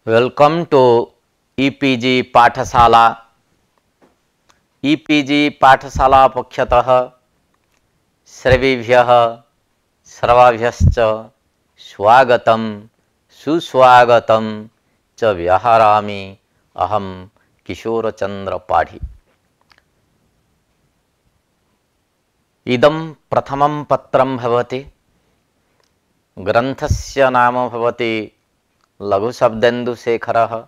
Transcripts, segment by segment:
Welcome to e-PG पाठशाला। E-PG पाठशाला पक्षतः सर्वेभ्यः सर्वाभ्यश्च स्वागतं सुस्वागतं च व्याहरामि। अहं किशोरचंद्र पाढ़ी। इदं प्रथमं पत्रं भवति। ग्रंथस्य नाम भवति लघुशब्देन्दुशेखरः।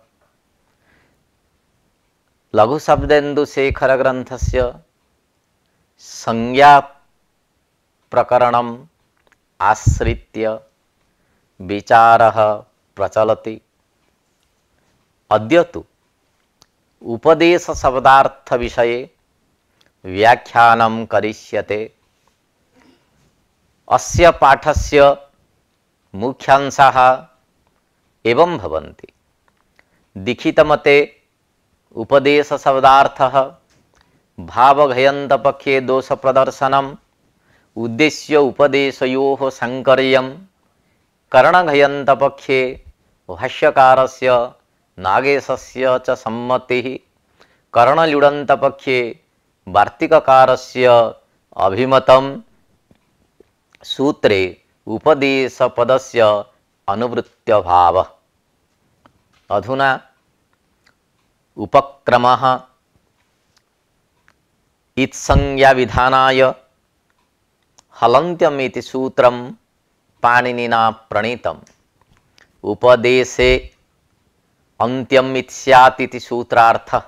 लघुशब्देन्दुशेखर ग्रंथस्य संज्ञा प्रकरणम् आश्रित्य विचारः प्रचलति। अद्य तु उपदेश शब्दार्थ विषये व्याख्यानं करिष्यते। अस्य पाठस्य मुख्यांशाः एवं भवन्ति। दीक्षितमते उपदेश शब्दार्थः भावघयन्तपक्षे दोष प्रदर्शनम् उद्देश्य उपदेशयोः साङ्कर्यं करणघयन्तपक्षे भाष्यकारस्य नागेशस्य च सम्मतिः करणल्युडन्तपक्षे वार्तिककारस्य अभिमतं सूत्रे उपदेशपदस्य अनुवृत्त्यभावः। अधुना उपक्रमः इत्संज्ञाविधानाय हलन्त्यमिति सूत्रं पाणिनिना प्रणीतम्। उपदेशे अन्त्यमिति स्यात् इति सूत्रार्थः।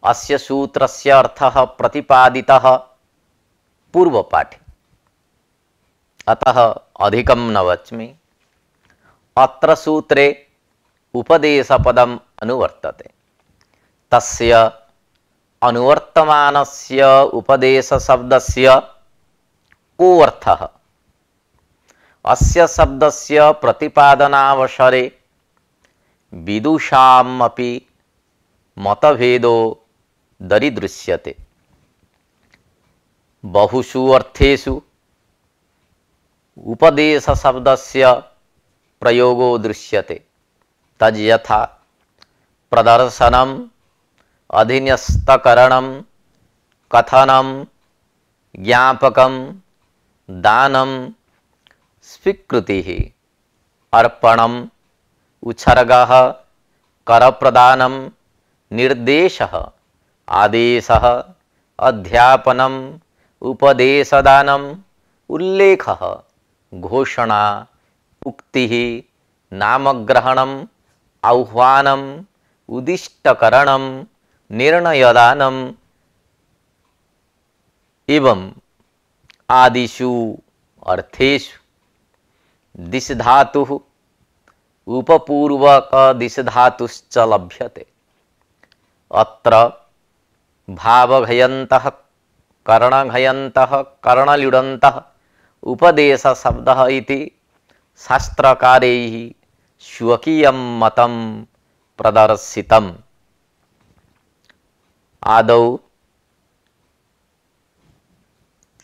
अस्य सूत्रस्य अर्थः प्रतिपादितः पूर्वपाठे, अतः अधिकं न वच्मि। अत्र सूत्रे उपदेशपदम् अनुवर्तते। तस्य अनुवर्तमानस्य उपदेशशब्दस्य को अर्थः? अस्य शब्दस्य प्रतिपादनावसरे विदुषामपि मतभेदो दरीदृश्यते। बहुषु अर्थेषु उपदेशशब्दस्य प्रयोगो दृश्यते। तद्यथा प्रदर्शनम्, अधिन्यस्तकरणं, कथनं, ज्ञापकं, दानं, स्वीकृतिः, अर्पणम्, उच्छर्गः, करप्रदानं, निर्देशः, आदेशः, अध्यापनम्, उपदेशदानम्, उल्लेखः, घोषणा, उक्तिः, नामग्रहणम्, आह्वानम्, उदिष्टकरणम्, निर्णयदानम् एवं आदिषु अर्थेषु दिशधातुः उपपूर्वक दिशधातुश्च लभ्यते। अत्र भावघयन्तः, करणघयन्तः, करणल्युडन्तः उपदेशशब्दः इति शास्त्रकारैः स्वकीयं मतं प्रदर्शितम्। आदौ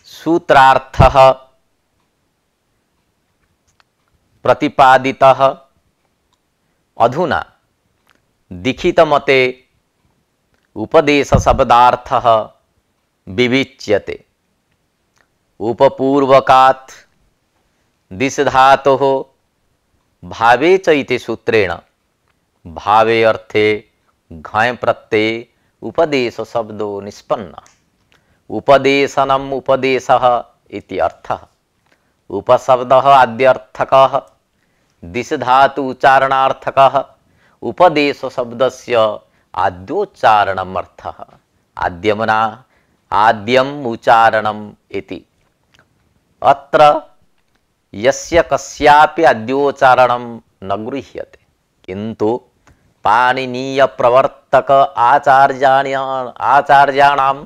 सूत्रार्थः प्रतिपादितः। अधुना दीक्षितमते उपदेशशब्दार्थः विविच्यते। उपपूर्वकात् दिशधातोः भावे च इति सूत्रेण भावे अर्थे घञ् प्रत्यये उपदेश शब्दो निष्पन्न। उपदेशनम् उपदेशः इति अर्थः। उपशब्दः आद्यर्थकः, दिशधातु उच्चारणार्थकः, उपदेश शब्दस्य आद्योच्चारणम् अर्थः। आद्यमना आद्यम् उच्चारणम् इति। अत्र यस्य कस्यापि आद्योच्चारणं न गृह्यते, किन्तु पाणिनीय प्रवर्तक आचार्याणां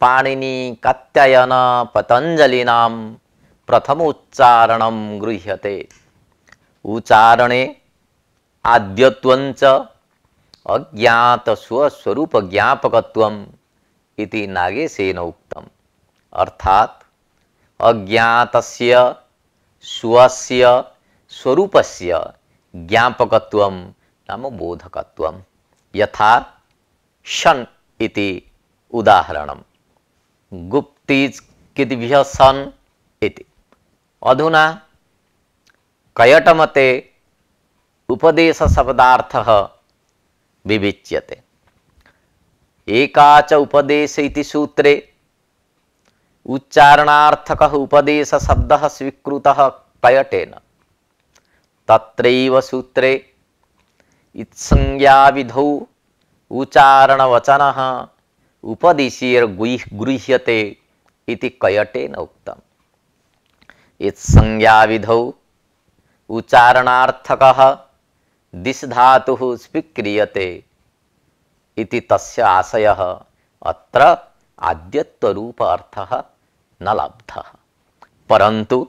पाणिनि कात्यायन पतंजलिनां प्रथमोच्चारणं गृह्यते। उच्चारणे आद्यत्वञ्च अज्ञात स्वस्वरूप ज्ञापकत्वम् इति नागेशेन उक्तम्। अर्थात अज्ञातस्य स्वस्य स्वरूपस्य ज्ञापकत्वं नाम बोधकत्वं। यथा शन इति उदाहरणं। गुप्तिज किद्भ्यः सन इति। अधुना कयटमते उपदेश शब्दार्थः विविच्यते। एकाच उपदेश इति सूत्रे उच्चारणार्थकः उपदेश शब्दः स्वीकृतः कयटेन। तत्रैव सूत्रे इत्संज्ञाविधौ उच्चारणवचनः उपदेशीयर्गृह्यते इति कयटेन उक्तम्। इत्संज्ञाविधौ उच्चारणार्थकः दिस् धातुः स्वीक्रियते इति तस्य आशयः। अत्र आद्यत्वरूप अर्थः न लब्धः। परन्तु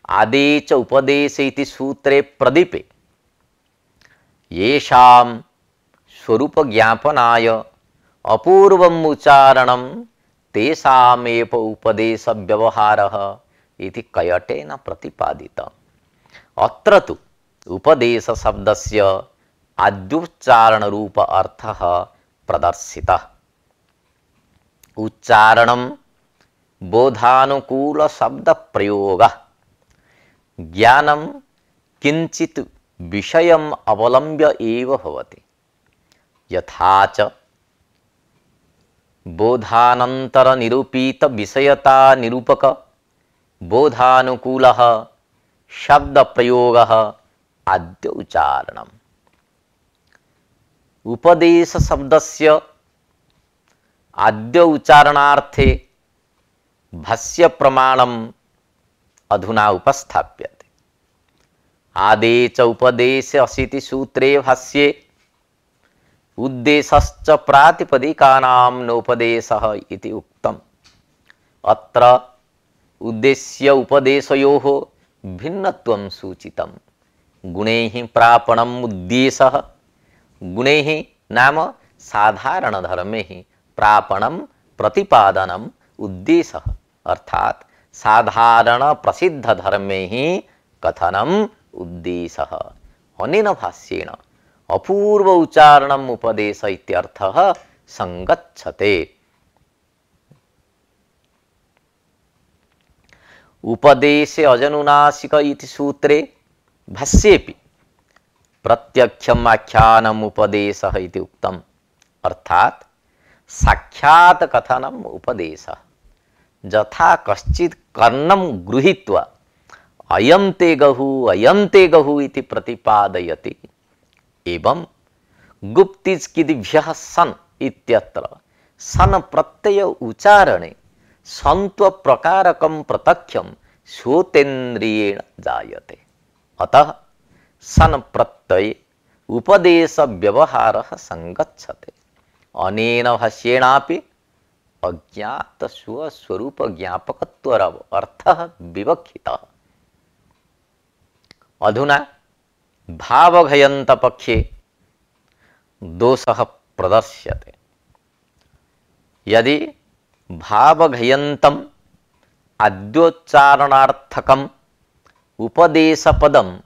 आदे च उपदेश इति सूत्रे प्रदीपे येषां स्वरूप ज्ञापनाय अपूर्वम् उच्चारणं तेषामेव उपदेश व्यवहारः इति कयटेन प्रतिपादितम्। अत्र तु उपदेश शब्दस्य आद्योच्चारण रूप अर्थः प्रदर्शितः। उच्चारणं बोधानुकूल शब्द प्रयोगः। ज्ञानं किंचित विषयम् अवलम्ब्य एव भवति। यथा च बोधानंतर निरूपित विषयता निरूपक बोधानुकूलः शब्द प्रयोगः आद्य उच्चारणम्। उपदेश शब्दस्य आद्य उच्चारणार्थे भाष्य प्रमाणम् अधुना उपस्थाप्यते। आदे च उपदेश अशीति सूत्रे भाष्ये उद्देशश्च प्रातिपदिकानां नोपदेशः इति उक्तम्। अत्र उद्देश्य उपदेशयोः भिन्नत्वं सूचितम्। गुणैः प्रापणम् उद्देशः। गुणैः नाम साधारण धर्मैः प्रापणं प्रतिपादनम् उद्देशः अर्थात साधारण प्रसिद्ध धर्मैः कथनम् उद्देशः। अनेन भाष्येण अपूर्व उच्चारणम् उपदेश इत्यर्थः संगच्छते। उपदेशे अजनुनासिक इति सूत्रे भाष्येपि प्रत्यक्षम् आख्यानम् उपदेशः इति उक्तम्। अर्थात साक्षात् कथनम् उपदेशः। यथा कश्चित् कर्णं गृहीत्वा अयं ते गहुः इति प्रतिपादयति, एवं गुप्तिज किद्भ्यः सन इत्यत्र सन प्रत्यय उच्चारणे संत्व प्रकारकं प्रत्यक्षं श्रोतेन्द्रियेण जायते। अतः सन प्रत्यय उपदेश व्यवहारः संगच्छते। अनेन भाष्येणापि अज्ञात स्वस्वरूप ज्ञापकत्वरव अर्थः विवक्षितः। अधुना भावघयन्त पक्षे दोषः प्रदर्श्यते। यदि भावघयन्तम् आद्योच्चारणार्थकम् उपदेशपदं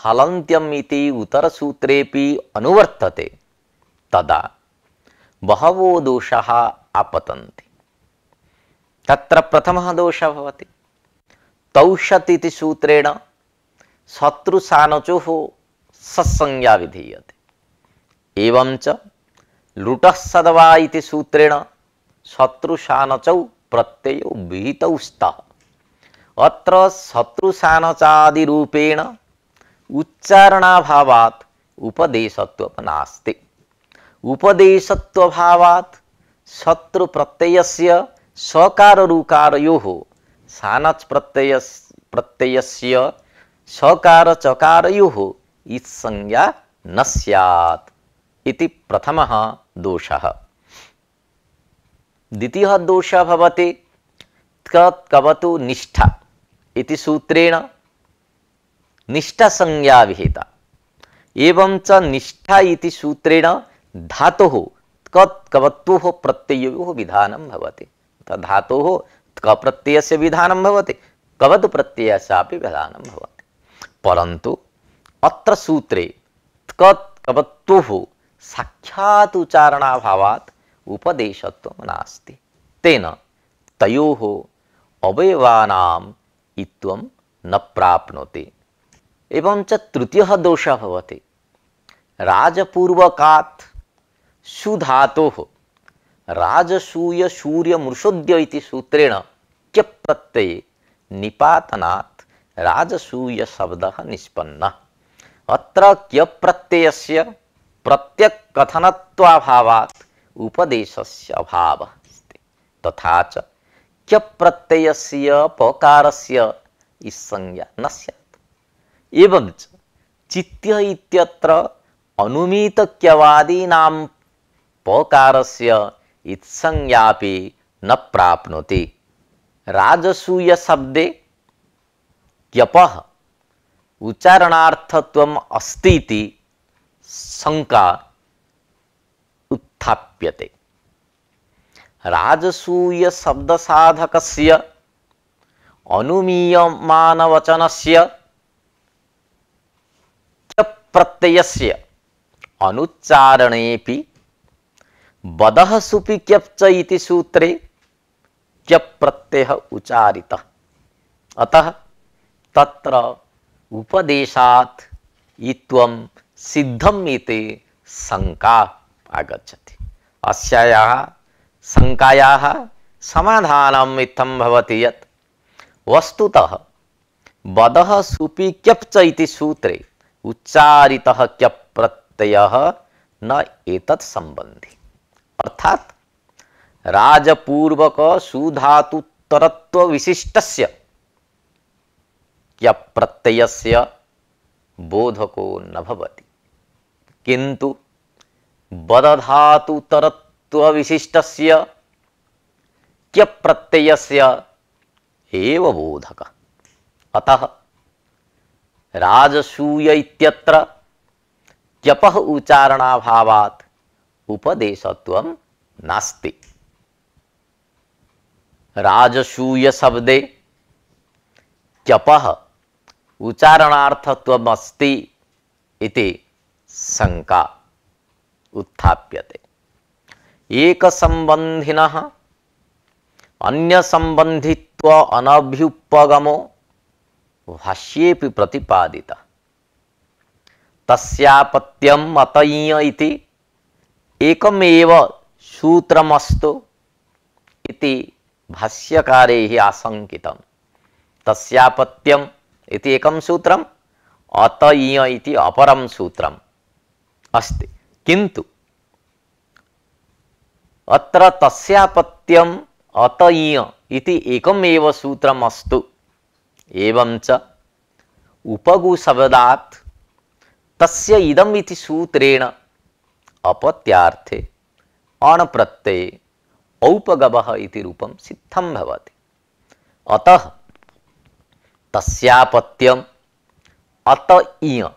हलन्त्यम् इति उत्तरसूत्रेपि अनुवर्तते, तदा बहवो दोषाः आपतन्ति। तत्र प्रथमः दोषः भवति तौषत् इति सूत्रेण शत्रुसानचोः सत्संज्ञा विधीयते। एवं च लुटः सदवा इति सूत्रेण शत्रुसानचौ प्रत्ययो विहितौ स्तः। अत्र शत्रुसानचादि रूपेण उच्चारणाभावात् उपदेशत्वं नास्ति। उपदेशत्वभावात् शत्रु प्रत्ययस्य सकार ऋकारयोः सानच् प्रत्ययस्य सकार चकारयोः इत्संज्ञा न स्यात् इति प्रथमः दोषः। द्वितीयः दोषः भवति कवतु निष्ठा इति सूत्रेण निष्ठा संज्ञा विहिता। एवं च निष्ठा इति सूत्रेण धातुः कवत्वोः प्रत्ययोः विधानं भवति। धातोः क प्रत्ययस्य विधानं भवति, कवतु प्रत्ययस्यापि विधानं भवति। परन्तु अत्र सूत्रे tkat कवत्तुः साक्षात् उच्चारणाभावात् उपदेशत्वं नास्ति। तेन तयोः अवयवानाम् इत्वं न प्राप्नोति। एवं च तृतीयः दोषः भवति राजपूर्वकात् सुधातोः राजसूय सूर्य मृषोद्य इति सूत्रेण क्य प्रत्यये निपातनात् राजसूय शब्दः निष्पन्नः। अत्र क्य प्रत्ययस्य प्रत्यक् कथनत्वाभावात् उपदेशस्य अभावः अस्ति। तथा च क्य प्रत्ययस्य पकारस्य इत्संज्ञा न स्यात्। एवं च चित्य इत्यत्र अनुमीत क्यवादीनां पकारस्य इत्संज्ञापि न प्राप्नोति। राजसूय शब्दे क्यपः उच्चारणार्थत्वम् अस्ति इति शंका उत्थाप्यते। राजसूय शब्द साधकस्य अनुमीयमानवचनस्य प्रत्ययस्य अनुच्चारणेपि बदः सुपि क्यप्च इति सूत्रे क्यप् प्रत्ययः उच्चारितः। अतः तत्र उपदेशात् इत्वं सिद्धम् इति शंका आगच्छति। अस्याः शंकायाः समाधानम् इत्थं भवति यत् वस्तुतः बदः सुपि क्यप्च इति सूत्रे उच्चारितः क्यप् प्रत्ययः न एतत् संबंधी। अर्थात राजपूर्वक सुधातुतरत्व विशिष्टस्य क्यप् प्रत्ययस्य बोधको न भवति, किंतु बदधातुतरत्व विशिष्टस्य क्यप् प्रत्ययस्य एव बोधकः। अतः राजसूय इत्यत्र क्यपः उच्चारणाभावात् उपदेशत्वं नास्ति। राजसूय शब्दे क्यपः उच्चारणार्थत्वम् अस्ति इति शंका उत्थाप्यते। एकसंबंधिनः अन्यसंबंधित्व अनभ्युपगमो भाष्येऽपि प्रतिपादितः। तस्यापत्यम् अतय्य इति एकमेव सूत्रमस्तु इति भाष्यकारैः आशंकितम्। तस्यापत्यम् इति एकं सूत्रम्, अतय्य इति अपरं सूत्रम् अस्ति, किन्तु अत्र तस्यापत्यम् अतय्य इति एकमेव सूत्रम् अस्तु। एवं च उपगु शब्दात् तस्य इदम् इति सूत्रेण अपत्यार्थे अण प्रत्यये औपगमः इति रूपं सिद्धं भवति। अतः तस्यापत्यम् अतय्य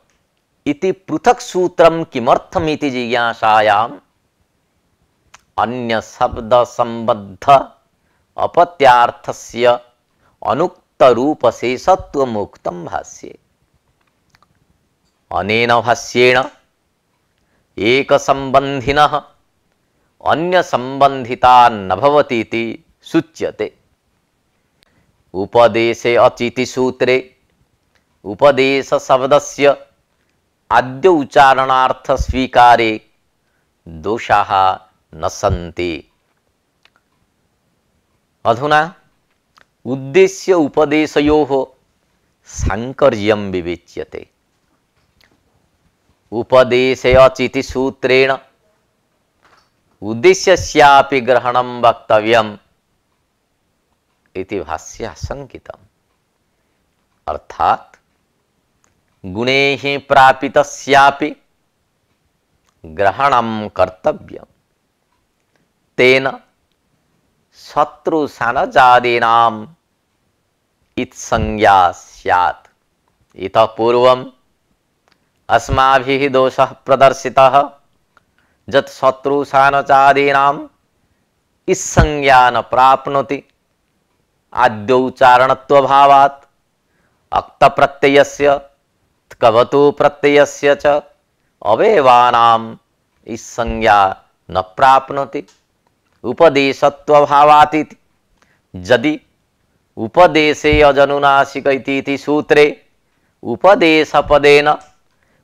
इति पृथक् सूत्रं किमर्थमिति जिज्ञासायाम् अन्य शब्द संबद्ध अपत्यार्थस्य अनुक्त रूप शेषत्वमुक्तं भाष्ये। अनेन भाष्येण एक संबंधिनः अन्य संबंधिता न भवति इति सूच्यते। उपदेशे अचिति सूत्रे उपदेश शब्दस्य आद्य उच्चारणार्थ स्वीकारे दोषाः न सन्ति। अधुना उद्देश्य उपदेशयोः साङ्कर्यं विवेच्यते। उपदेशे अचिति सूत्रेण उद्देश्यस्यापि ग्रहणं वक्तव्यम् इति भाष्ये आशंकितम्। अर्थात् गुणैः प्रापितस्यापि ग्रहणं कर्तव्यम्। तेन शत्रुसानजादीनाम् इत्संज्ञा स्यात्। इतः पूर्वम् अस्माभिः दोषः प्रदर्शितः यत् शत्रुसानजादीनाम् इत्संज्ञा न प्राप्नोति। आद्योच्चारणत्वभावात् अक्तप्रत्ययस्य कवतु प्रत्ययस्य च अवयवानाम् इस संज्ञा न प्राप्नोति उपदेशत्वभावातिति यदि उपदेशे अजनुनासिक इति सूत्रे उपदेशपदेन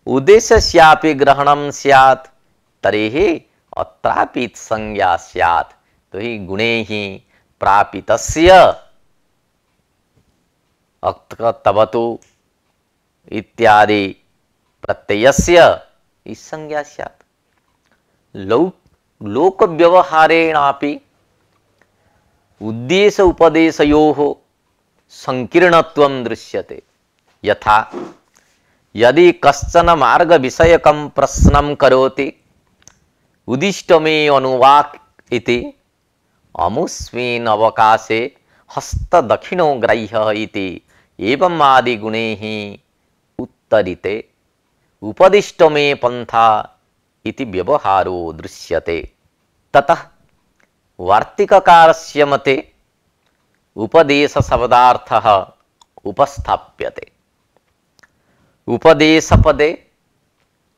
उद्देश्यस्यापि ग्रहणं स्यात् तर्हि अत्रापि संज्ञा स्यात्। तो ही गुणे ही प्रापितस्य तवतु इत्यादि प्रत्ययस्य इस संज्ञा स्यात्। लोक व्यवहारेणापि उद्देश्य उपदेशयोः संकीर्णत्वं दृश्यते। यथा यदि कश्चन मार्ग विषयकं प्रश्नं करोति उदिष्ट मे अनुवाक इति अमुस्मिन् अवकाशे हस्त दक्षिणो ग्राह्यः इति एवं आदि गुणैः उत्तरिते उपदिष्ट मे पंथा इति व्यवहारो दृश्यते। ततः वार्तिककारस्य मते उपदेश शब्दार्थः उपस्थाप्यते। उपदेशपदे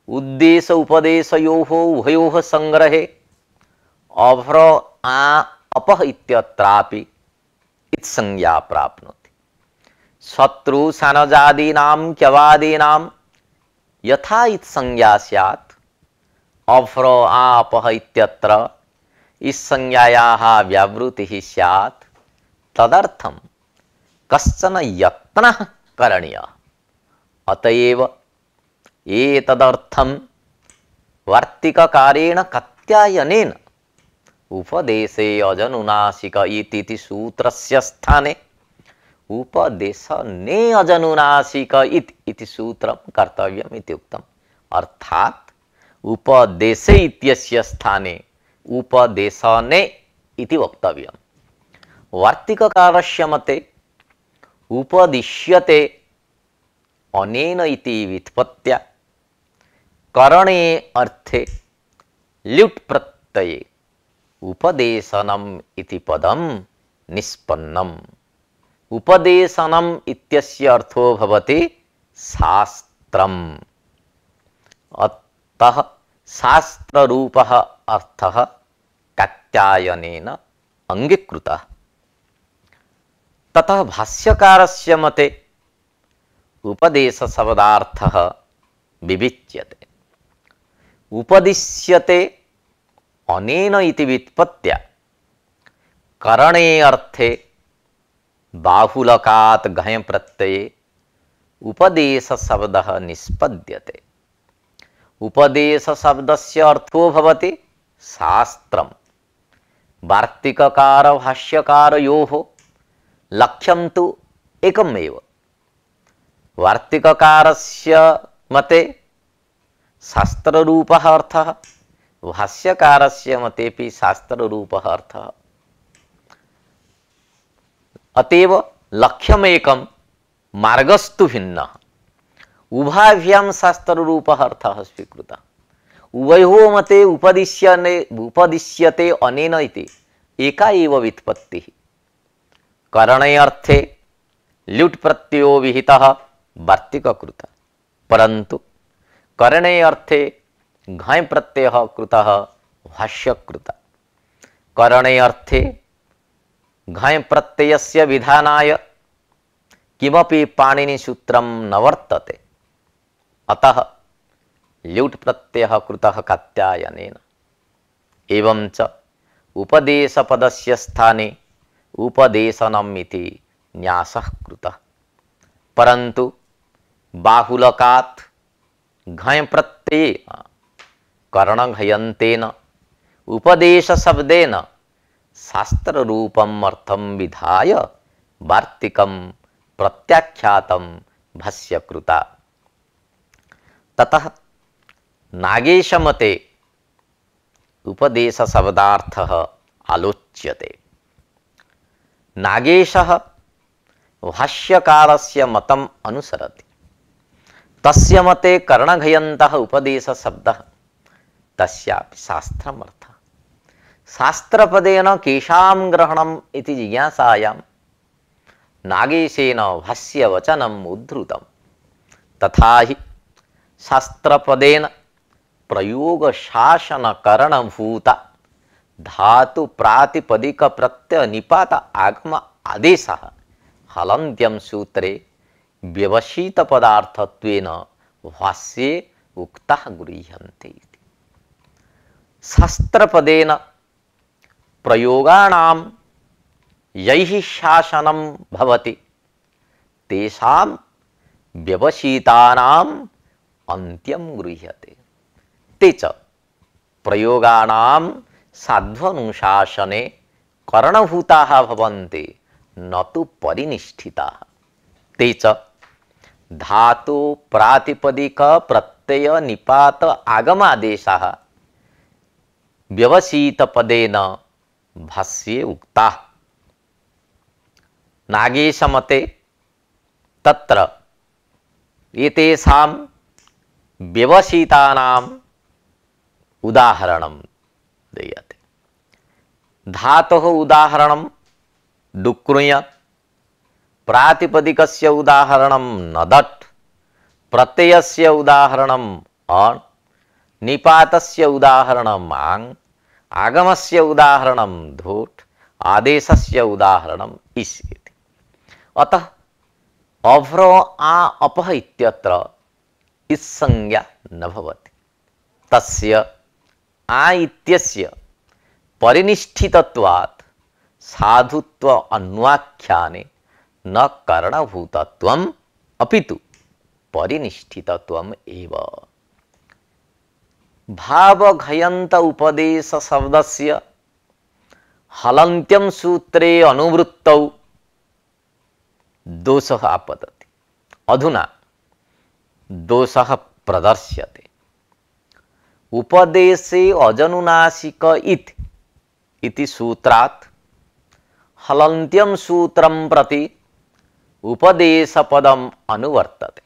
उद्देश उपदेशयोः उभयोः संग्रहे अभ्र आ अपः इत्यत्रापि इत संज्ञा प्राप्नोति। शत्रु सानजादीनां क्यवादीनां यथा इत संज्ञा स्यात् अभ्र आ अपः इत्यत्र इस संज्ञायाः व्यावृतिः स्यात् तदर्थं कश्चन यत्नः करणीयः। अतएव एतदर्थं वार्तिककारेण कत्यायनेन उपदेशे अजनुनासिक इति सूत्रस्य स्थाने उपदेशने अजनुनासिक इति सूत्रं कर्तव्यम् इति उक्तम्। अर्थात् उपदेशे इत्यस्य स्थाने उपदेशने इति वक्तव्यम्। वार्तिककारस्य मते उपदिश्यते अनेन इति व्युत्पत्त्या करणे अर्थे ल्युट् प्रत्यये उपदेशनम् इति पदं निष्पन्नम्। उपदेशनम् इत्यस्य अर्थो भवति शास्त्रम्। अतः शास्त्ररूपः अर्थः कात्यायनेन अंगीकृतः। ततः भाष्यकारस्य मते उपदेश शब्दार्थः विविच्यते। उपदिश्यते अनेन इति व्युत्पत्त्या करणे अर्थे बाहुलकात् घञ् प्रत्यये उपदेश शब्दः निष्पद्यते। उपदेश शब्दस्य अर्थो भवति शास्त्रम्। वार्तिककार भाष्यकारयोः लक्ष्यं तु एकमेव। वार्तिककारस्य मते शास्त्ररूपः अर्थः, भाष्यकारस्य मतेपि शास्त्ररूपः अर्थः। अतएव लक्ष्यमेकं मार्गस्तु भिन्नः। उभाभ्यां शास्त्ररूपः अर्थः स्वीकृतः। उभयोः मते उपदिश्यते अनेन इति एका एव व्युत्पत्तिः। करणे अर्थे ल्युट् प्रत्ययो विहितः वार्तिककृतः, परन्तु करणे अर्थे घञ् प्रत्ययः कृतः भाष्यकृतः। करणे अर्थे घञ् प्रत्ययस्य विधानाय किमपि पाणिनिसूत्रं न वर्तते। अतः ल्युट् प्रत्ययः कृतः कात्यायनेन। एवं च उपदेशपदस्य स्थाने उपदेशनम् इति न्यासः कृतः। परन्तु बाहुलकात् घञ् प्रत्यये कर्णघयन्तेन उपदेश शब्देन शास्त्ररूपम् अर्थं विधाय वार्तिकं प्रत्याख्यातं भाष्यकृता। ततः नागेशमते उपदेश शब्दार्थः आलोच्यते। नागेशः भाष्यकारस्य मतम् अनुसरति। तस्य मते कर्णघयन्तः उपदेश शब्दः तस्यापि शास्त्रमर्थः। शास्त्रपदेन केषां ग्रहणम् इति जिज्ञासायां नागेशेन भाष्यवचनम् उद्धृतम्। तथा हि शास्त्रपदेन प्रयोग शासन करणभूत धातु प्रातिपदिक प्रत्यय निपात आगम आदेश हलन्त्यम सूत्रे व्यवसित पदार्थत्वेन भाष्ये उक्तः गृह्यन्ते। शास्त्रपदेन प्रयोगाणां यैः शासनं भवति तेषां व्यवसितानाम् अन्त्यं गृह्यते। ते च प्रयोगाणां साध्वनुशासने करणभूताः भवन्ति न तु परिनिष्ठिताः। ते च धातु प्रातिपदिक प्रत्यय निपात आगमादेशाः व्यवसित पदेन भाष्ये उक्ताः। नागेशमते तत्र एतेषां व्यवसितानाम् उदाहरणं दीयते। धातोः उदाहरणं डुक्रुयत्, प्रातिपदिकस्य उदाहरणं नदट्, प्रत्ययस्य उदाहरणम् अण्, निपातस्य उदाहरणम् आङ्, आगमस्य उदाहरणं धूट्, आदेशस्य उदाहरणम् इस् इति। अतः अभ्र आ अपः इत्यत्र इस् संज्ञा न भवति। तस्य आ इत्यस्य परिनिष्ठितत्वात् साधुत्व अन्वाख्याने न करणभूतत्वम् अपितु परिनिष्ठितत्वम् एव। भावघयन्त उपदेश शब्दस्य हलन्त्यं सूत्रे अनुवृत्तौ दोषः आपतति। अधुना दोषः प्रदर्श्यते। उपदेशे अजनुनासिक इति सूत्रात् हलन्त्यं सूत्रं प्रति उपदेशपदम् अनुवर्तते।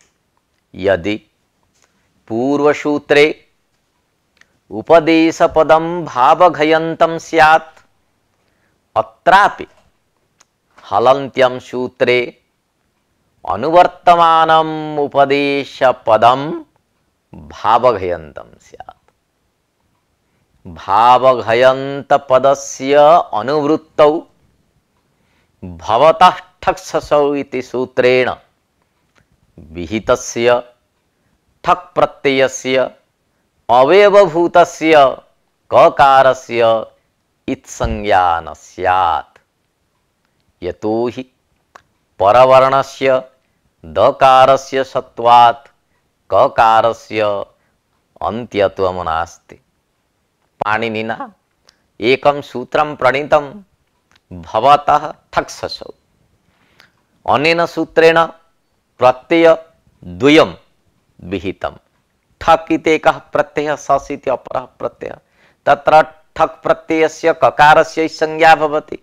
यदि पूर्वसूत्रे उपदेशपदं भावघयन्तं स्यात् अत्रापि हलन्त्यं सूत्रे अनुवर्तमानम् उपदेशपदं भावघयन्तं स्यात्। भावघयन्त पदस्य अनुवृत्तौ भवतः ठक्ससौ इति सूत्रेण विहितस्य ठक् प्रत्ययस्य अवयवभूतस्य ककारस्य इत्संज्ञा न स्यात्। यतोहि परवर्णस्य दकारस्य सत्वात् ककारस्य अन्त्यत्वं नास्ति। पाणिनिना एकं सूत्रं प्रणीतं भवतः ठक्ससौ। अनेन सूत्रेण प्रत्यय द्वयं विहितं। ठक् इति एकः प्रत्ययः, सस् इति अपरः प्रत्ययः। तत्र ठक् प्रत्ययस्य ककारस्य संज्ञा भवति,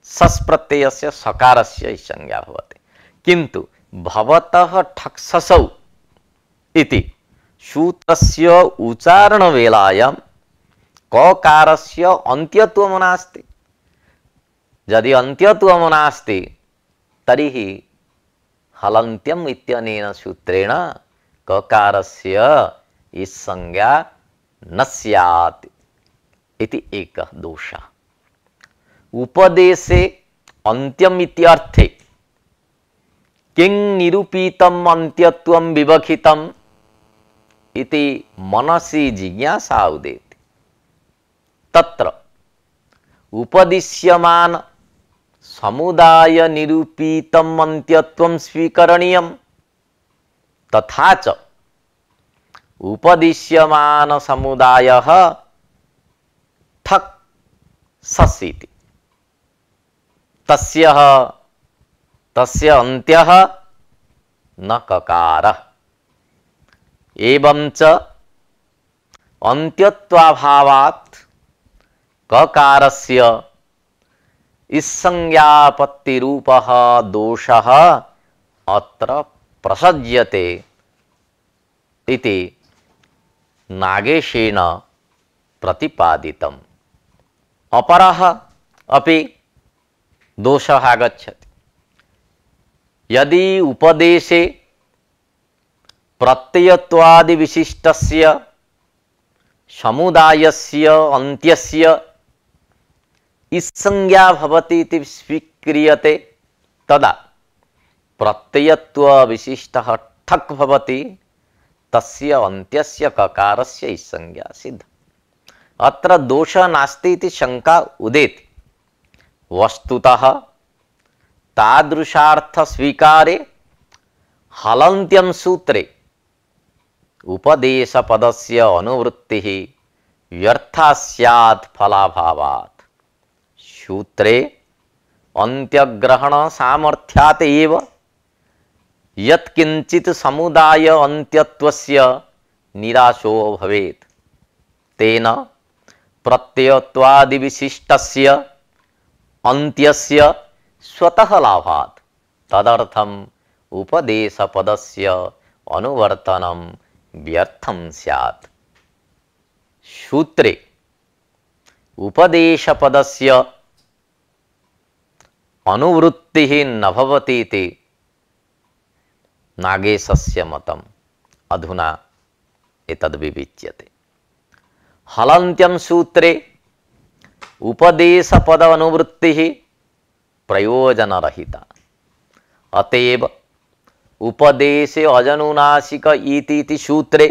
सस् प्रत्ययस्य सकारस्य संज्ञा भवति। किन्तु भवतः ठक्ससौ इति सूत्रस्य उच्चारणवेलायां ककारस्य अन्त्यत्वं नास्ति। यदि अन्त्यत्वं नास्ति तर्हि हलन्त्यम् इत्यनेन सूत्रेण ककारस्य इस् संज्ञा न स्यात् इति एकः दोषः। उपदेशे अन्त्यम् इत्यर्थे किं निरूपितम् अन्त्यत्वं विवक्षितम् इति मनसि जिज्ञासा उदेति। तत्र उपदिश्यमान समुदाय निरूपितम् अन्त्यत्वं स्वीकरणीयम्, तथा च उपदिश्यमान समुदायः ठक् सस् इति तस्य अन्त्यः न ककारः। एवं च अन्त्यत्वाभावात् ककारस्य इस्संज्ञापत्तिरूपः दोषः अत्र प्रसज्यते इति नागेशेन प्रतिपादितम्। अपरः अपि दोषः आगच्छति। यदि उपदेशे प्रत्ययत्वादि विशिष्टस्य समुदायस्य अन्त्यस्य इत्संज्ञा भवति इति स्वीक्रियते तदा प्रत्ययत्व विशिष्टः ठक् भवति तस्य अन्त्यस्य ककारस्य इत्संज्ञा सिद्ध। अत्र दोषः नास्ति इति शंका उदेति। वस्तुतः तादृशार्थ स्वीकारे हलन्त्यं सूत्रे उपदेश पदस्य अनुवृत्तिः व्यर्था स्यात् फलाभावात्। सूत्रे अन्त्यग्रहण सामर्थ्यात् एव यत्किंचित् समुदाय अन्त्यत्वस्य निराशो भवेत् तेन प्रत्ययत्वादि विशिष्टस्य अन्त्यस्य स्वतः लाभात् तदर्थम् उपदेशपदस्य अनुवर्तनं व्यर्थं स्यात्। सूत्रे उपदेशपदस्य अनुवृत्तिः न भवति इति नागेशस्य मतम्। अधुना एतद् विविच्यते। हलन्त्यं सूत्रे उपदेशपद अनुवृत्तिः प्रयोजनरहिता। अतएव उपदेशे अजनुनासिक इति सूत्रे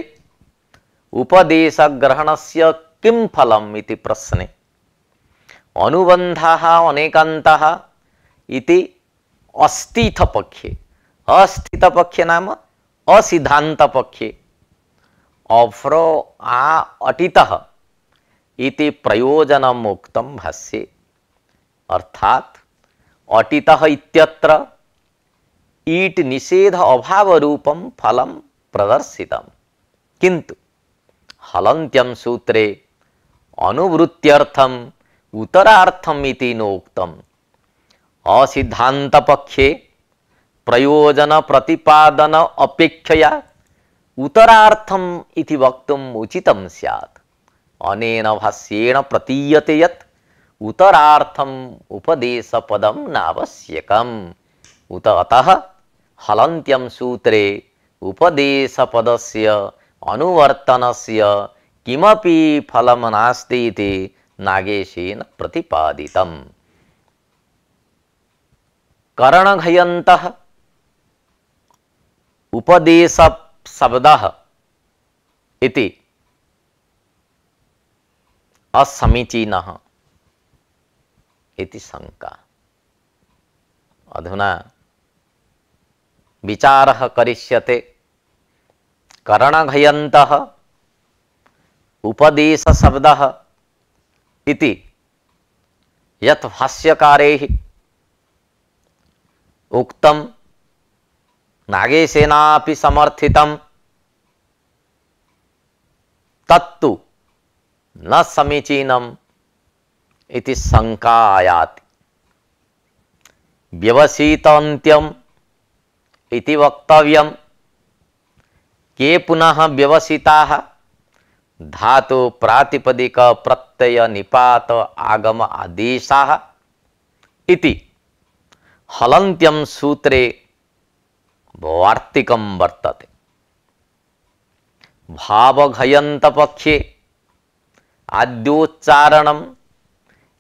उपदेशग्रहणस्य किं फलम् इति प्रश्ने अनुबन्धाः अनेकान्ताः इति अस्थितपक्षे, अस्थितपक्षे नाम असिद्धान्तपक्षे अफ्रो आ अटितः इति प्रयोजनम् उक्तं भाष्ये। अर्थात अटितः इत्यत्र ईट निषेध अभाव रूपं फलं प्रदर्शितम्, किंतु हलन्त्यं सूत्रे अनुवृत्त्यर्थम् उत्तरार्थम् इति नोक्तम्। असिद्धांत पक्षे प्रयोजन प्रतिपादन अपेक्षया उत्तरार्थम् इति वक्तुम् उचितं स्यात्। अनेन भाष्येण प्रतीयते यत् उत्तरार्थम् उपदेशपदं नावश्यकम्। उत अतः हलन्त्यं सूत्रे उपदेशपदस्य अनुवर्तनस्य किमपि फलं नास्ति इति नागेशेन प्रतिपादितम्। करणघयन्तः उपदेश शब्दः इति असमीचीनः इति शंका। अधुना विचारः करिष्यते। करणघयन्तः उपदेश शब्दः इति यत् भाष्यकारैः उक्तं नागेशेनापि समर्थितं तत्तु न समीचीनम् इति शंका आयाति। व्यवसितान्त्यम् इति वक्तव्यम्। के पुनः व्यवसिताः धातु प्रातिपदिक प्रत्यय निपात आगम आदेशाः इति हलन्त्यं सूत्रे वार्तिकं वर्तते। भावघयन्त पक्षे आद्योच्चारणं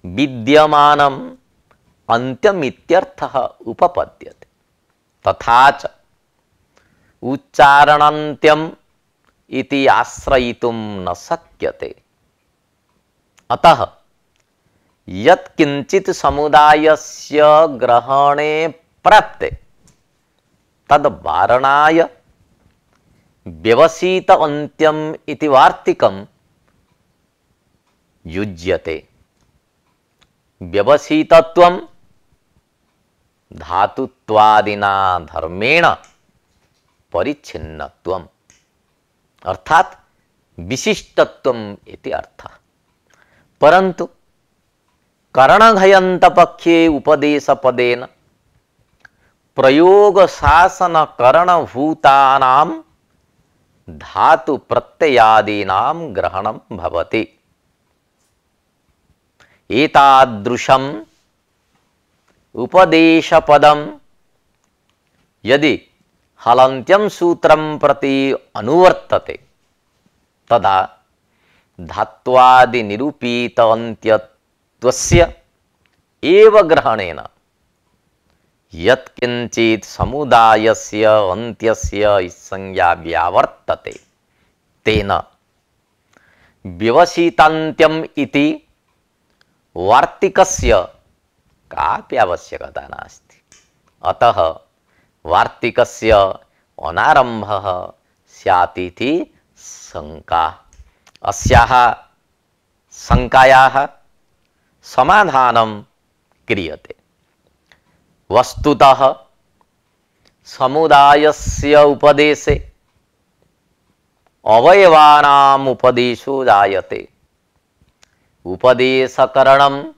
विद्यमानम् अन्त्यमित्यर्थः उपपद्यते। तथा च उच्चारणान्त्यम् इति आश्रयितुं न शक्यते। अतः यत्किंचित् समुदायस्य ग्रहणे प्राप्ते तद् वारणाय व्यवसित अन्त्यम् इति वार्तिकं युज्यते। व्यवसितत्वं धातुत्वादिना धर्मेण परिच्छिन्नत्वम् अर्थात विशिष्टत्वम् इति अर्थः। परंतु करणघयन्त पक्षे उपदेशपदेन प्रयोग शासन करणभूतानां धातु प्रत्ययादीनां ग्रहणं भवति। एतादृशम् उपदेशपदं यदि हलन्त्यं सूत्रं प्रति अनुवर्तते तदा धात्वादि निरूपित अन्त्यत्वस्य एव ग्रहणेन यत्किंचित् समुदायस्य अन्त्यस्य संज्ञा व्यावर्तते तेन व्यवसितान्त्यम् इति वार्तिकस्य कापि आवश्यकता नास्ति। अतः वार्तिकस्य अनारम्भः स्यात् इति शङ्का। अस्याः शङ्कायाः समाधानं क्रियते। वस्तुतः समुदायस्य उपदेशे अवयवानाम् उपदेशो जायते। उपदेशकरणं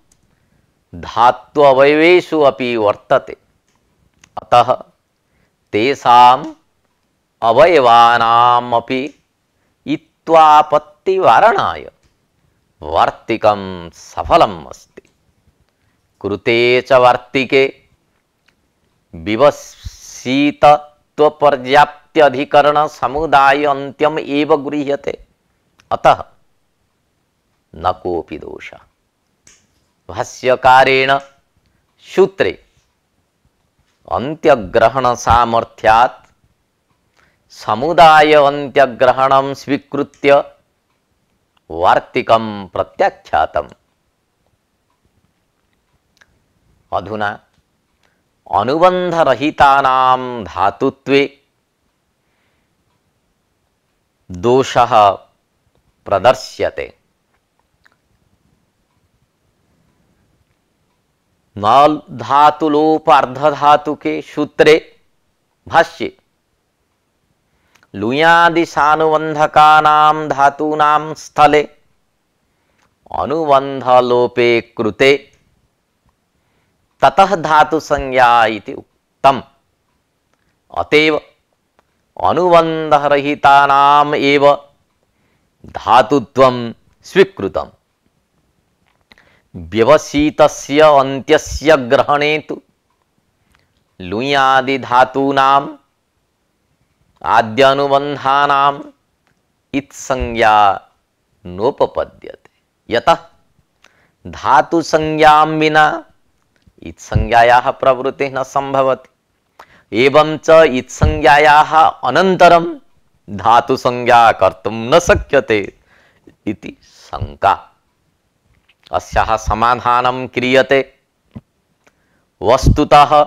धातु अवयवेषु अपि वर्तते। अतः तेषाम् अवयवानाम् अपि इत्वापत्तिवारणाय वार्तिकं सफलम् अस्ति। कृते च वार्तिके विवसितत्वपर्याप्त्यधिकरण समुदाय अन्त्यम एव गृह्यते। अतः न कोऽपि दोषः। भाष्यकारेण सूत्रे अन्त्यग्रहण सामर्थ्यात् समुदाय अन्त्यग्रहणं स्वीकृत्य वार्तिकं प्रत्याख्यातम्। अधुना अनुबंधरहितानां धातुत्वे दोषः प्रदर्श्यते। न धातुलोपार्धधातुके सूत्रे भाष्ये लुयादिशानुबंधकानां धातूनां स्थले अनुबंधलोपे कृते ततः धातु संज्ञा इति उक्तम्। अतएव अनुबंधरहितानाम् एव धातुत्वं स्वीकृतम्। व्यवसितस्य अन्त्यस्य ग्रहणे तु लुयादि धातूनाम् आद्यानुबंधानाम् इत्संज्ञा नोपपद्यते। यतः धातु संज्ञां विना इत्संज्ञायाः प्रवृत्तिः न संभवति। एवं च इत्संज्ञायाः अनन्तरं धातु संज्ञा कर्तुं न शक्यते इति शङ्का। अस्याः समाधानं क्रियते। वस्तुतः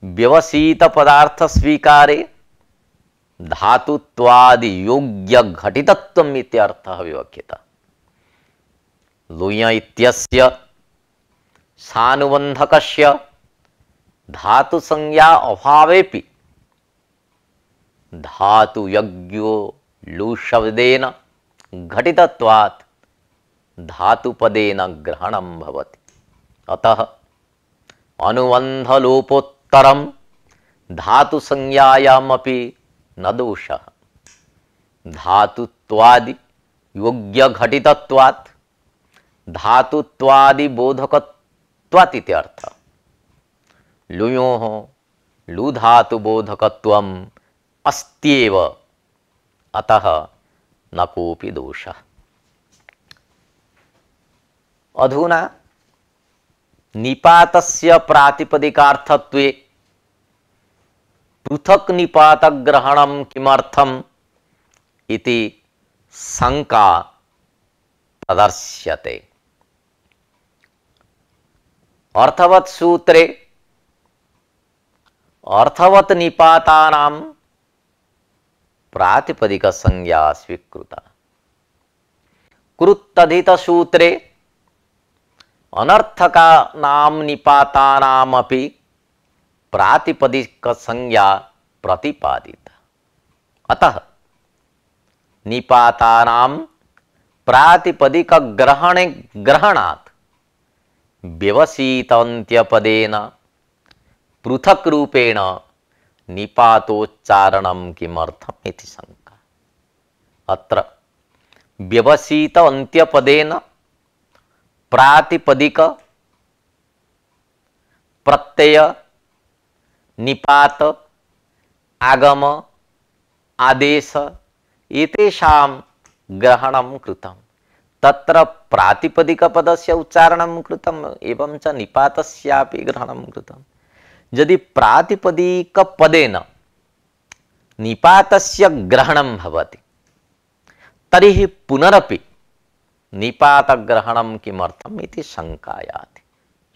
व्यवसित पदार्थ स्वीकारे धातुत्वादि योग्य घटितत्वम् इत्यर्थः विवक्षितः। लुय इत्यस्य सानुबंधकस्य धातु संज्ञा अभावेपि धातु यज्ञो लु शब्देन घटितत्वात् धातुपदेन ग्रहणं भवति। अतः अनुबंधलोपोत्तरं धातु संज्ञायामपि न दोषः। धातुत्वादि योग्य घटितत्वात् धातुत्वादि बोधकत्वात् इत्यर्थः। लुयोः लु धातु बोधकत्वम् अस्त्येव। अतः न कोऽपि दोषः। अधुना निपातस्य प्रातिपदिकार्थत्वे पृथक् निपातग्रहणं किमर्थम् इति शङ्का प्रदर्श्यते। अर्थवत् सूत्रे अर्थवत् निपातानां प्रातिपदिक संज्ञा स्वीकृता। कृत्तधित सूत्रे अनर्थकानां निपातानामपि प्रातिपदिक संज्ञा प्रतिपादिता। अतः निपातानां प्रातिपदिक ग्रहणात् व्यवसितन्त्यपदेन पृथक् रूपेण निपातोच्चारणं किमर्थम् इति शङ्का। अत्र व्यवसित अन्त्यपदेन प्रातिपदिक प्रत्यय निपात आगम आदेश एतेषां ग्रहणं कृतं। तत्र प्रातिपदिकपदस्य उच्चारणं कृतम् एवं च निपातस्यापि ग्रहणं कृतं। यदि प्रातिपदिकपदेन निपातस्य ग्रहणं भवति तर्हि पुनरपि निपातग्रहणं किमर्थम् इति शङ्का याति।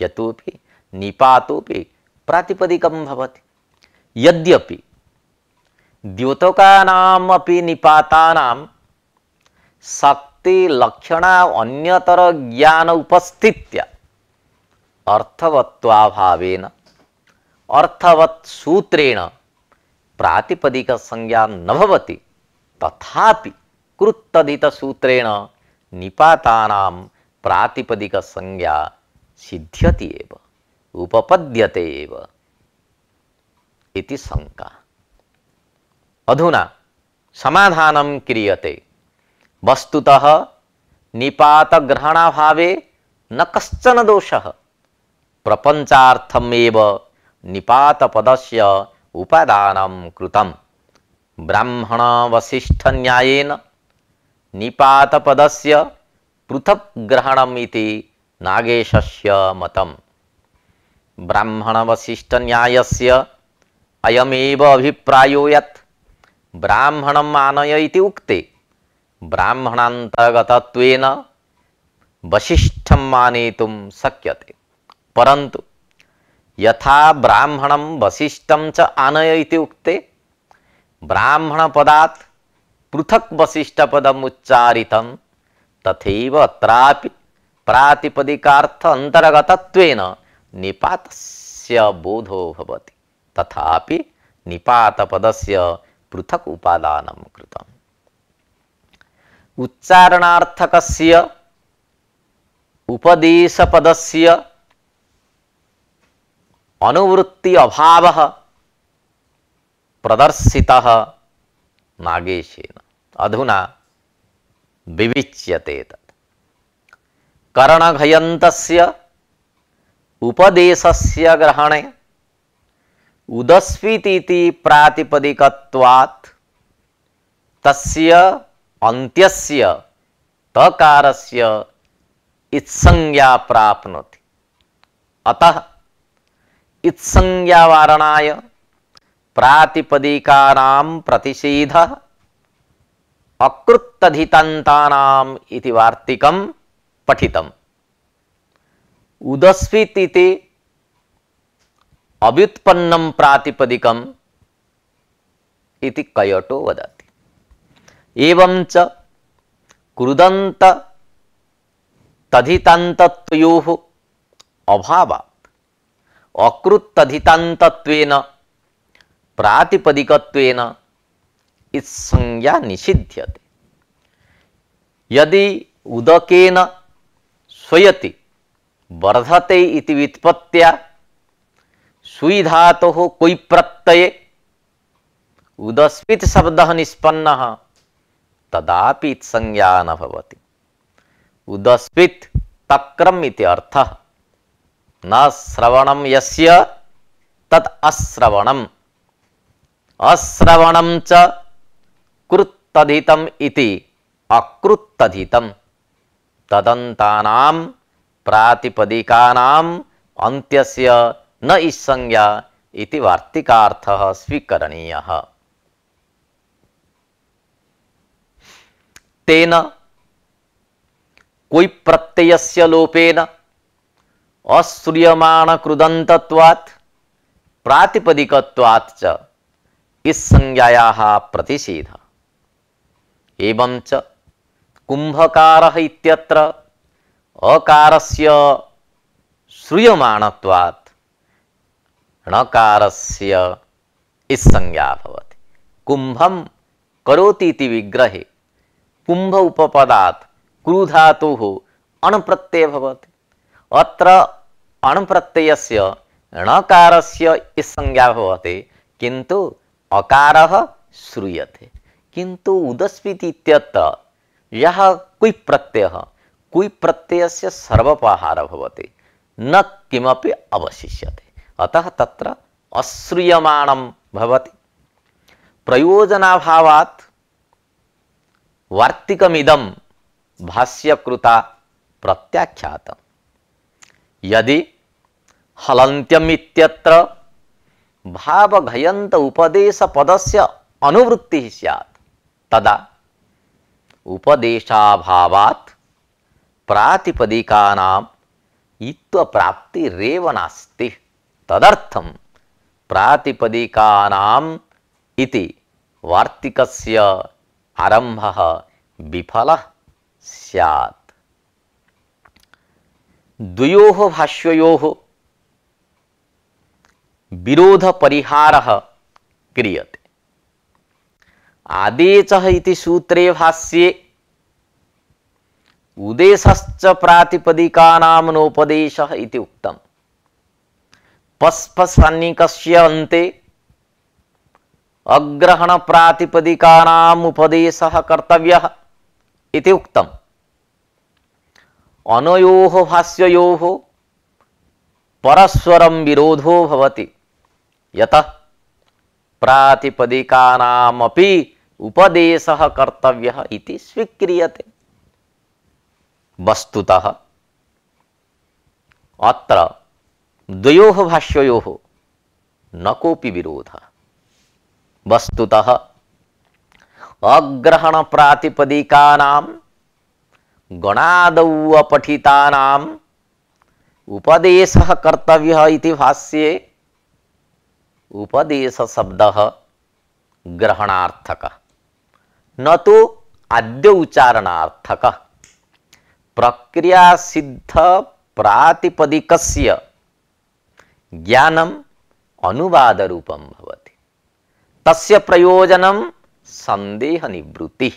यतोपि निपातोपि प्रातिपदिकं भवति। यद्यपि द्योतकानाम् अपि निपातानां शक्ति लक्षणा अन्यतर ज्ञान उपस्थित्य अर्थवत्वाभावेन अर्थवत् सूत्रेण प्रातिपदिक संज्ञा न भवति, तथापि कृत्तधित सूत्रेण निपातानां प्रातिपदिक संज्ञा सिद्ध्यति एव, उपपद्यते एव इति शंका। अधुना समाधानं क्रियते। वस्तुतः निपात ग्रहणाभावे न कश्चन दोषः। प्रपंचार्थमेव निपात पदस्य उपादानं कृतं। ब्राह्मण वसिष्ठ न्यायेन निपात पदस्य पृथक् ग्रहणम् इति नागेशस्य मतम्। ब्राह्मण वसिष्ठ न्यायस्य अयमेव अभिप्रायो यत् ब्राह्मणम् आनय इति उक्ते ब्राह्मणान्तर्गतत्वेन वसिष्ठं मानेतुं शक्यते। परन्तु यथा ब्राह्मणं वसिष्ठं च आनय इति उक्ते ब्राह्मणपदात् पृथक् वसिष्ठपदम् उच्चारितं, तथैव अत्रापि प्रातिपदिकार्थ अन्तर्गतत्वेन निपातस्य बोधो भवति। तथापि निपातपदस्य पृथक् उपादानं कृतम्। उच्चारणार्थकस्य उपदेशपदस्य अनुवृत्ति अभावः प्रदर्शितः नागेशेन। अधुना विविच्यते तत्। करणघयन्तस्य उपदेशस्य ग्रहणे उदस्वितीति प्रातिपदिकत्वात् तस्य अन्त्यस्य तकारस्य इत्संज्ञा प्राप्नोति। अतः इत्संज्ञावारणाय प्रातिपदिकानां प्रतिषेधः अकृत्तधितान्तानाम् इति वार्तिकं पठितम्। उदस्वित् इति अव्युत्पन्नं प्रातिपदिकम् इति कयटो वदति। एवं च कृदन्त तधितान्तत्वयोः अभावात् अकृत्तधितान्तत्वेन प्रातिपदिकत्वेन इत्संज्ञा निषिध्यते। यदि उदकेन स्वयति वर्धते इति व्युत्पत्त्या सुई धातोः कोई प्रत्यये उदस्वित् शब्दः निष्पन्नः तदापि इत्संज्ञा न भवति। उदस्वित् तक्रम् इति अर्थः। न श्रवणं यस्य तत् अश्रवणम्, अश्रवणं च कृत्तधितम् इति अकृत्तधितम्। तदन्तानां प्रातिपदिकानाम् अन्त्यस्य न इत्संज्ञा इति वार्तिकार्थः स्वीकरणीयः। तेन कोई प्रत्ययस्य लोपेन अश्रूयमाण कृदन्तत्वात् प्रातिपदिकत्वात् च इत्संज्ञायाः प्रतिषेधः। एवं च कुंभकारः इत्यत्र अकारस्य श्रूयमाणत्वात् णकारस्य इत्संज्ञा भवति। कुंभं करोति इति विग्रहे कुंभ उपपदात् कृ धातुः अण् प्रत्ययः भवति। अत्र अण् प्रत्ययस्य णकारस्य इत्संज्ञा भवति, किन्तु अकारः श्रूयते। किन्तु उदस्वित् इत्यत्र यः कुय् प्रत्ययः, कुय् प्रत्ययस्य सर्वपहारः भवति, न किमपि अवशिष्यते। अतः तत्र अश्रूयमाणं भवति। प्रयोजनाभावात् वार्तिकमिदं भाष्यकृता प्रत्याख्यातम्। यदि हलन्त्यमित्यत्र भावघयन्त उपदेश पदस्य अनुवृत्तिः स्यात् तदा उपदेशाभावात् प्रातिपदिकानाम् इत्वप्राप्तिरेव नास्ति। तदर्थं प्रातिपदिकानाम् इति वार्तिकस्य आरम्भः विफलः स्यात्। द्वयोः भाष्ययोः विरोध परिहारः क्रियते। आदेशः इति सूत्रे भाष्ये उदेशश्च प्रातिपदिकानां नोपदेशः इति उक्तम्। पस्पसन्निकस्य अन्ते अग्रहण प्रातिपदिकानाम् उपदेशः कर्तव्यः इति उक्तम्। अनयोः भाष्ययोः परस्परं विरोधो भवति, यतः प्रातिपदिकानामपि उपदेशः कर्तव्यः इति स्वीक्रियते। वस्तुतः अत्र द्वयोः भाष्ययोः न कोऽपि विरोधः। वस्तुतः अग्रहण प्रातिपदिकानां गणादौ अपठितानाम् उपदेशः कर्तव्यः इति भाष्ये उपदेश शब्दः ग्रहणार्थकः न तो आद्य उच्चारणार्थकः। प्रक्रिया सिद्ध प्रातिपदिकस्य ज्ञानम् अनुवाद रूपं भवति। तस्य प्रयोजनं संदेह निवृत्तिः।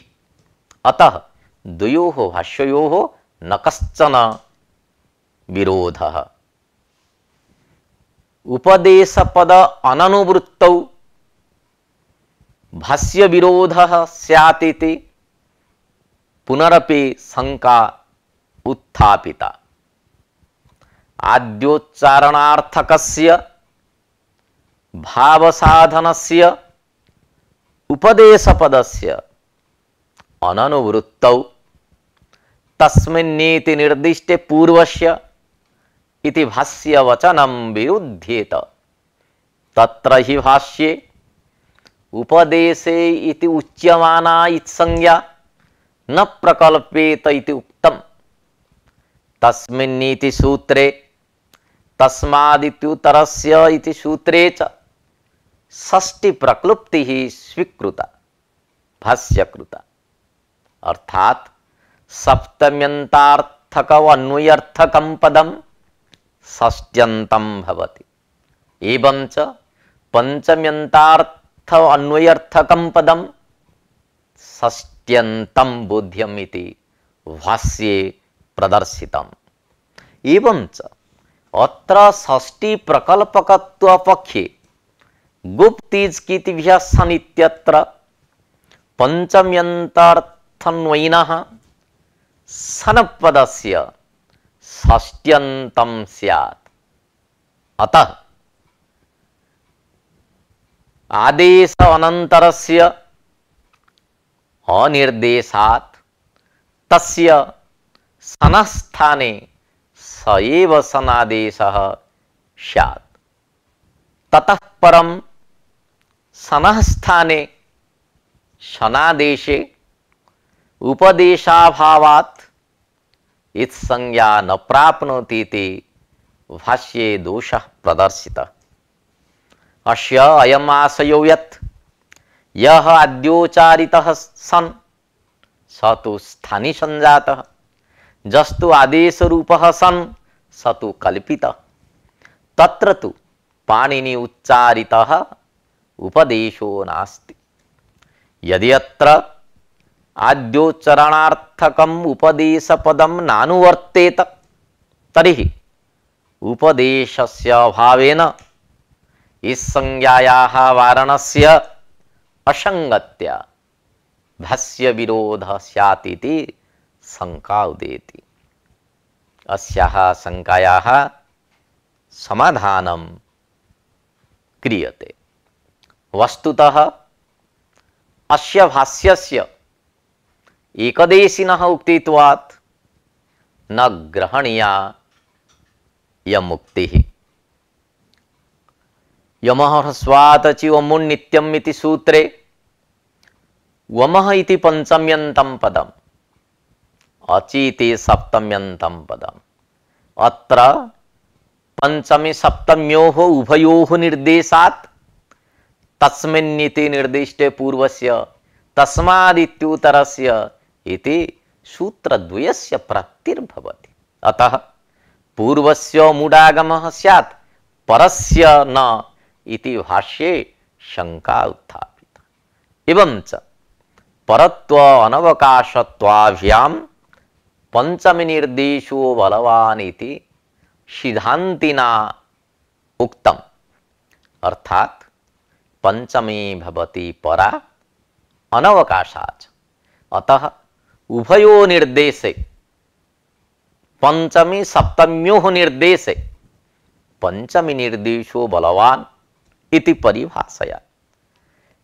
अतः द्वयोः भाष्ययोः न कश्चन विरोधः। उपदेशपद अननुवृत्तौ भाष्य विरोधः स्यात् इति पुनरपि शंका उत्थापिता। आद्योच्चारणार्थकस्य भावसाधनस्य उपदेशपदस्य अननुवृत्तौ तस्मिन्नीति निर्दिष्टे पूर्वस्य इति भाष्यवचनं विरुध्येत। तत्र हि भाष्ये उपदेशे इति उच्यमाना इत्संज्ञा न प्रकल्पेत इति उक्तम्। तस्मिन्नीति सूत्रे तस्मादित्युत्तरस्य इति सूत्रे च षष्ठी प्रक्लुप्तिः स्वीकृता भाष्यकृता। अर्थात सप्तम्यन्तार्थक अन्वयर्थकं पदं षष्ट्यन्तं भवति। एवं च पंचम्यन्तार्थ अन्वयर्थकं पदं षष्ट्यन्तं बोध्यम् इति भाष्ये प्रदर्शितम्। एवं च अत्र षष्ठी प्रकल्पकत्व पक्षे गुप्तीज कीतिभ्यः सनित्यत्र पंचम्यन्तार्थन्वयिनः सनपदस्य षष्ट्यन्तं स्यात्। अतः आदेश अनन्तरस्य अनिर्देशात् तस्य सनस्थाने स एव सनादेशः स्यात्। ततः परं सनस्थाने सनादेशे उपदेशाभावात् इत्संज्ञा न प्राप्नोति इति भाष्ये दोषः प्रदर्शितः। अस्य अयम् आशयो यत् यः आद्योच्चारितः सन् स तु स्थानी संजातः, जस्तु आदेशरूपः सन् स तु कल्पितः। तत्र तु पाणिनि उच्चारितः उपदेशो नास्ति। यदि अत्र आद्योच्चारणार्थकम् उपदेशपदं नानुवर्तेत तर्हि उपदेशस्य अभावेन इत्संज्ञायाः वारणस्य असंगत्या भाष्य विरोधः स्यात् इति शंका उदेति। अस्याः शंकायाः समाधानं क्रियते। वस्तुतः अस्य भाष्यस्य एकदेशिनः उक्तित्वात् न ग्रहणीया यमुक्तिः। यमः ह्रस्वात् अचि वमुन् नित्यम् इति सूत्रे वमः इति पंचम्यन्तं पदम्, अचि इति सप्तम्यन्तं पदम्। अत्र पंचमी सप्तम्योः उभयोः निर्देशात् तस्मिन्निति निर्दिष्टे पूर्वस्य तस्मादित्युत्तरस्य इति सूत्रद्वयस्य प्राप्तिर्भवति। अतः पूर्वस्य मूढागमः स्यात् परस्य न इति भाष्ये शंका उत्थापिता। एवं च परत्व अनवकाशत्वाभ्यां पंचमी निर्देशो बलवान् इति सिद्धान्तिना उक्तम्। अर्थात पंचमी भवति परा अनवकाशात्। अतः उभयो निर्देशे पंचमी सप्तम्योः निर्देशे पंचमी निर्देशो बलवान् इति परिभाषया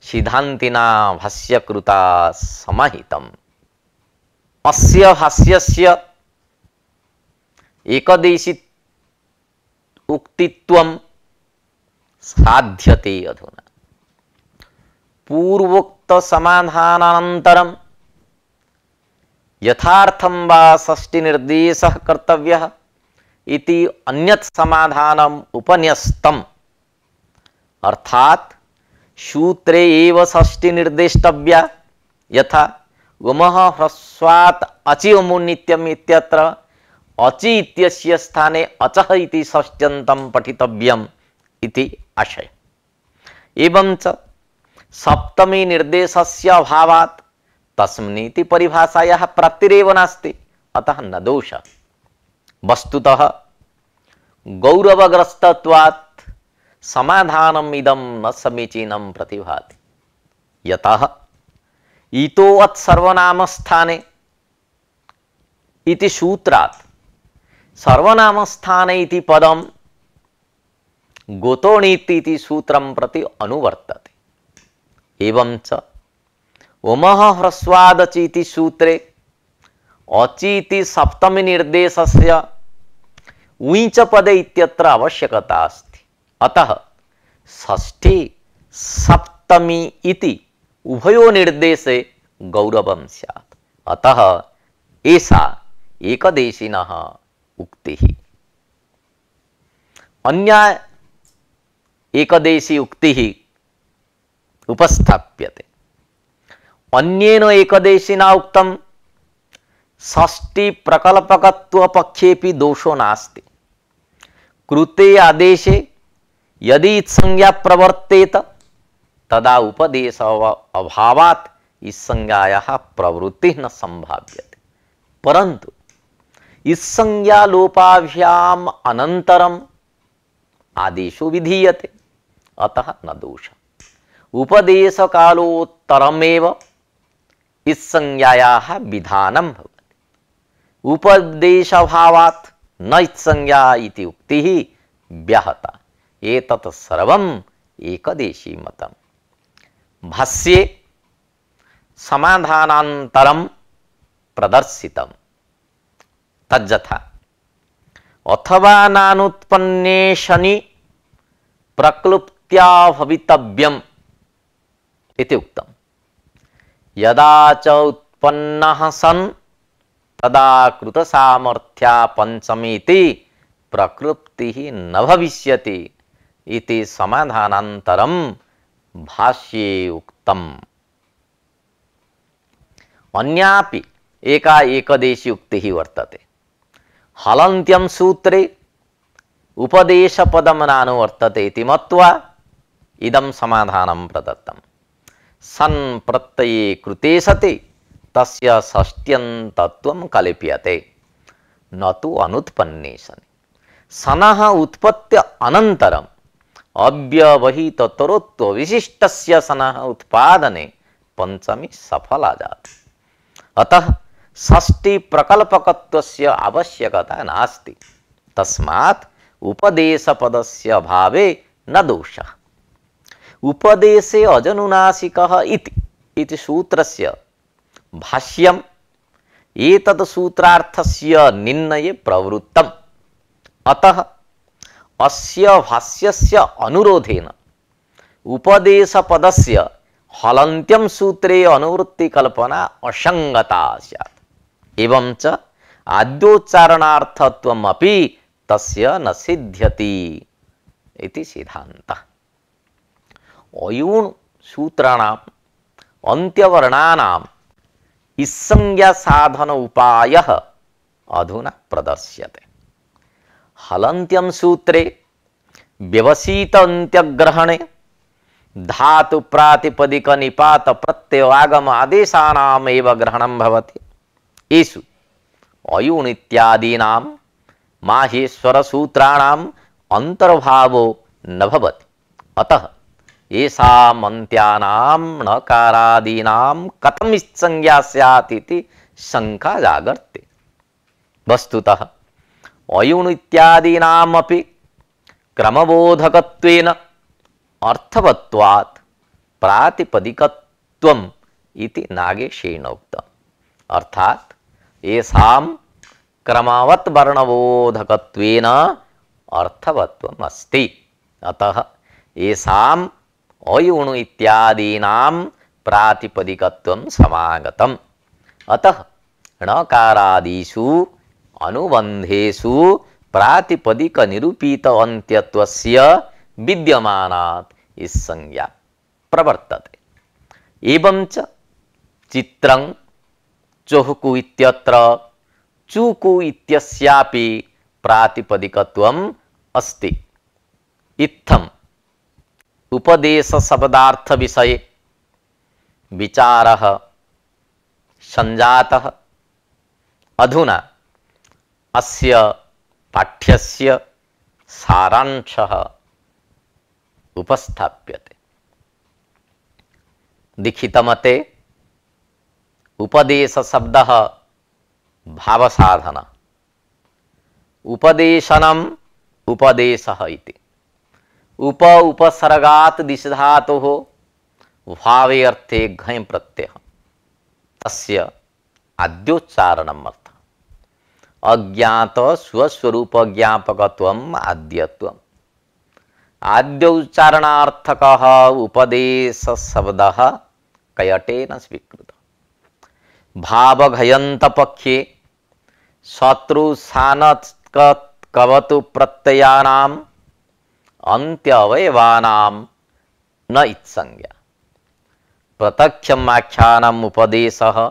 सिद्धान्तिना भाष्यकृता समाहितम्। अस्य भाष्यस्य एकदेशी उक्तित्वं साध्यते। अधुना पूर्वोक्त समाधानानन्तरं यथार्थं वा षष्ठी निर्देशः कर्तव्यः इति अन्यत् समाधानम् उपन्यस्तम्। अर्थात सूत्रे एव षष्ठी निर्देष्टव्या। यथा वमः ह्रस्वात् अचि वमुन् नित्यम् इत्यत्र अचि इत्यस्य स्थाने अचः इति षष्ट्यन्तं पठितव्यम् इति आशय। एवं च सप्तमी निर्देशस्य अभावात् तस्मिन्निति परिभाषायाः प्राप्तिरेव नास्ति। अतः न दोषः। वस्तुतः गौरवग्रस्तत्वात् समाधानम् इदं न समीचीनं प्रतिभाति। यतः इतोऽत् सर्वनामस्थाने इति सूत्रात् सर्वनामस्थाने इति पदं गोतोणीति इति सूत्रं प्रति अनुवर्तते। एवं च वमः ह्रस्वाद् अचि इति सूत्रे अचि इति सप्तमी निर्देशस्य ऊञ्च पदे इत्यत्र आवश्यकता अस्ति। अतः षष्ठी सप्तमी इति उभयो निर्देशे गौरवं स्यात्। अतः एषा एकदेशिनः उक्तिः। अन्या एकदेशी उक्तिः उपस्थाप्यते। अन्येन एकदेशिना उक्तं षष्ठी प्रकल्पकत्व पक्षेपि दोषो नास्ति। कृते आदेशे यदि संज्ञा प्रवर्तेत तदा उपदेश अभावात् इस संज्ञायाः प्रवृत्तिः न संभाव्यते। परंतु इस संज्ञा लोपाभ्याम अनंतरम आदेशो विधीयते। अतः न दोष। उपदेश कालोत्तरमेव इस संज्ञायाः विधानं भवति। उपदेशाभावात् न संज्ञा इति उक्तिः व्याहता। एतत् सर्वम् एकदेशी मतम्। भाष्ये समाधानान्तरं प्रदर्शितम्। तज्जथा अथवा नानुत्पन्ने शनि प्रक्लुप्त्या भवितव्यम् इति उक्तम्। यदा च उत्पन्नः सन् तदा कृतसामर्थ्या पंचमीति प्रक्लुप्तिः न भविष्यति इति समाधानान्तरं भाष्ये उक्तम्। अन्यापि एका एकदेशी उक्तिः वर्तते। हलन्त्यं सूत्रे उपदेशपदं नानुवर्तते इति मत्वा इदं समाधानं प्रदत्तम्। सन् प्रत्यये कृते सति तस्य षष्ट्यन्तत्वं कल्प्यते न तु अनुत्पन्ने सनि। सनः उत्पत्ति अनन्तरम् अव्यवहिततरोत्व विशिष्टस्य सनः उत्पादने पंचमी सफला जाता। अतः षष्ठी प्रकल्पकत्वस्य आवश्यकता नास्ति। तस्मात् उपदेशपदस्य अभावे न दोषः। उपदेशे अजनुनासिकः इति इति सूत्रस्य भाष्यम् एतद् सूत्रार्थस्य निर्णये प्रवृत्तम्। अतः अस्य भाष्यस्य अनुरोधेन उपदेशपदस्य हलन्त्यं सूत्रे अनुवृत्ति कल्पना असंगता स्यात्। एवं च आद्योच्चारणार्थत्वमपि तस्य न सिद्ध्यति इति सिद्धान्तः। अयूण सूत्राणाम् अन्त्यवर्णानाम् इत्संज्ञा साधन उपायः अधुना प्रदर्श्यते। हलन्त्यं सूत्रे व्यवसित अन्त्यग्रहणे धातु प्रातिपदिक निपात प्रत्यय आगम आदेशानाम् एव ग्रहणं भवति। येषु अयूण इत्यादीनां माहेश्वर सूत्राणाम् अंतर्भावो न भवति। अतः येषाम् अन्त्यानां णकारादीनां कथम् इत्संज्ञा स्यात् इति शंका जागर्ते। वस्तुतः अयूण इत्यादीनामपि क्रमबोधकत्वेन अर्थवत्वात् प्रातिपदिकत्वम् इति नागेशेन उक्तम्। अर्थात येषां क्रमवत् वर्णबोधकत्वेन अर्थवत्वम् अस्ति। अतः येषाम् अयूण इत्यादीनां प्रातिपदिकत्वं समागतम्। अतः णकारादिषु अनुबन्धेषु प्रातिपदिक निरूपित अन्त्यत्वस्य विद्यमानात् इत्संज्ञा प्रवर्तते। एवं च चित्रं चोहकु इत्यत्र चूकु इत्यस्यापि प्रातिपदिकत्वम् अस्ति। इत्थम् उपदेश शब्दार्थ विषये विचारः संजातः। अधुना अस्य पाठ्यस्य सारांशः उपस्थाप्यते। लिखितमते उपदेश शब्दः भावसाधन, उपदेशनम् उपदेशः इति। उपसर्गात् दिश धातुः भावे अर्थे घञ् प्रत्ययः, तस्य आद्योच्चारणम् अर्थः। अज्ञात स्वस्वरूप ज्ञापकत्वम् आद्यत्वम्। आद्योच्चारणार्थकः उपदेश शब्दः कयटेन स्वीकृतः। भावघयन्त पक्षे शत्रुसानकवतु प्रत्ययानाम् अन्त्य अवयवानां न इत्संज्ञा। प्रत्यक्षम् आख्यानम् उपदेशः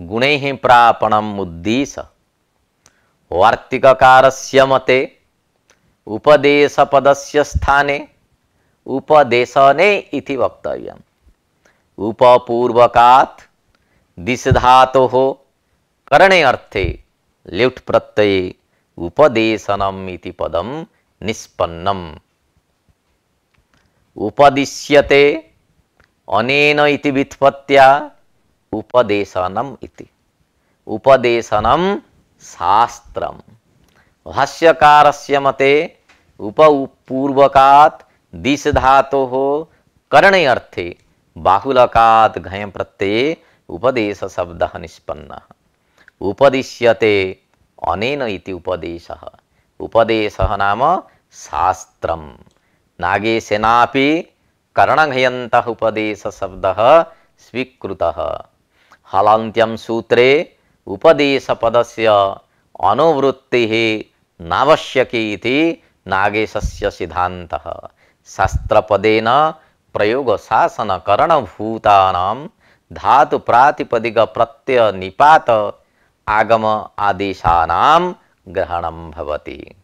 गुणैः प्रापणम् उद्देश्य। वार्तिककारस्य मते उपदेशपदस्य स्थाने उपदेशने इति वक्तव्यम्। उपपूर्वकात् दिश धातोः करणे अर्थे ल्युट् प्रत्यये उपदेशनम् इति पदं निष्पन्नम्। उपदिश्यते अनेन इति व्युत्पत्त्या उपदेशनम् इति। उपदेशनम् शास्त्रम्। भाष्यकारस्य मते उपपूर्वकात् दिश धातोः करणे अर्थे बाहुलकात् घञ् प्रत्यये उपदेश शब्दः निष्पन्नः। उपदिश्यते अनेन इति उपदेशः। उपदेशः नाम शास्त्रम्। नागेशेनापि कर्णघयन्तः उपदेश शब्दः स्वीकृतः। हलन्त्यं सूत्रे उपदेशपदस्य अनुवृत्तिः नावश्यकी इति नागेशस्य सिद्धान्तः। शास्त्रपदेन प्रयोगशासनकरणभूतानां धातु प्रातिपदिक प्रत्यय निपात आगम आदेशानां ग्रहणं भवति।